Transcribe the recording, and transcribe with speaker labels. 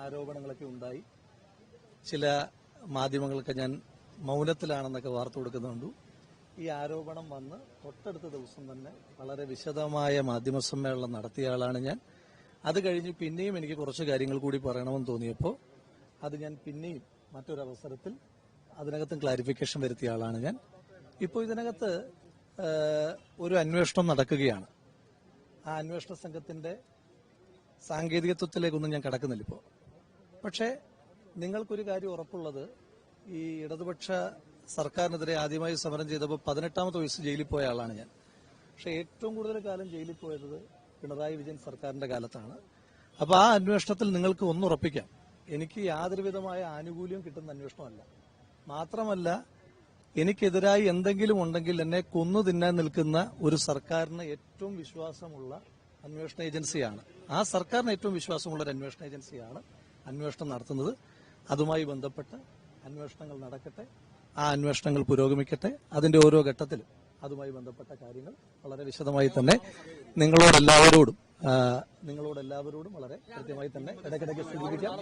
Speaker 1: ആരോപണങ്ങളൊക്കെ ഉണ്ടായി. ചില മാധ്യമങ്ങളൊക്കെ ഞാൻ മൗനത്തിലാണെന്നൊക്കെ വാർത്ത കൊടുക്കുന്നുണ്ട്. ഈ ആരോപണം വന്ന് തൊട്ടടുത്ത ദിവസം തന്നെ വളരെ വിശദമായ മാധ്യമസമ്മേളനം നടത്തിയ ആളാണ് ഞാൻ. അത് കഴിഞ്ഞ് പിന്നെയും എനിക്ക് കുറച്ച് കാര്യങ്ങൾ കൂടി പറയണമെന്ന് തോന്നിയപ്പോൾ അത് ഞാൻ പിന്നെയും മറ്റൊരവസരത്തിൽ അതിനകത്തും ക്ലാരിഫിക്കേഷൻ വരുത്തിയ ആളാണ് ഞാൻ. ഇപ്പോൾ ഇതിനകത്ത് ഒരു അന്വേഷണം നടക്കുകയാണ്. ആ അന്വേഷണ സംഘത്തിന്റെ സാങ്കേതികത്വത്തിലേക്കൊന്നും ഞാൻ കടക്കുന്നില്ല ഇപ്പോൾ. പക്ഷേ നിങ്ങൾക്കൊരു കാര്യം ഉറപ്പുള്ളത്, ഈ ഇടതുപക്ഷ സർക്കാരിനെതിരെ ആദ്യമായി സമരം ചെയ്തപ്പോൾ 18ാമത്തെ വയസ്സ് ജയിലിൽ പോയ ആളാണ് ഞാൻ. പക്ഷേ ഏറ്റവും കൂടുതൽ കാലം ജയിലിൽ പോയത് പിണറായി വിജയൻ സർക്കാരിന്റെ കാലത്താണ്. അപ്പോൾ ആ അന്വേഷണത്തിൽ നിങ്ങൾക്ക് ഒന്നുറപ്പിക്കാം, എനിക്ക് യാതൊരുവിധമായ ആനുകൂല്യം കിട്ടുന്ന അന്വേഷണമല്ല. മാത്രമല്ല, എനിക്കെതിരായി എന്തെങ്കിലും ഉണ്ടെങ്കിൽ എന്നെ കൊന്നു തിന്നാൻ നിൽക്കുന്ന ഒരു സർക്കാരിന് ഏറ്റവും വിശ്വാസമുള്ള അന്വേഷണ ഏജൻസിയാണ്. ആ സർക്കാരിന് ഏറ്റവും വിശ്വാസമുള്ള ഒരു അന്വേഷണ ഏജൻസിയാണ് അന്വേഷണം നടത്തുന്നത്. അതുമായി ബന്ധപ്പെട്ട് അന്വേഷണങ്ങൾ നടക്കട്ടെ, ആ അന്വേഷണങ്ങൾ പുരോഗമിക്കട്ടെ. അതിന്റെ ഓരോ ഘട്ടത്തിലും അതുമായി ബന്ധപ്പെട്ട കാര്യങ്ങൾ വളരെ വിശദമായി തന്നെ നിങ്ങളോടെല്ലാവരോടും വളരെ കൃത്യമായി തന്നെ ഇടയ്ക്കിടയ്ക്ക് സൂചിപ്പിക്കാം.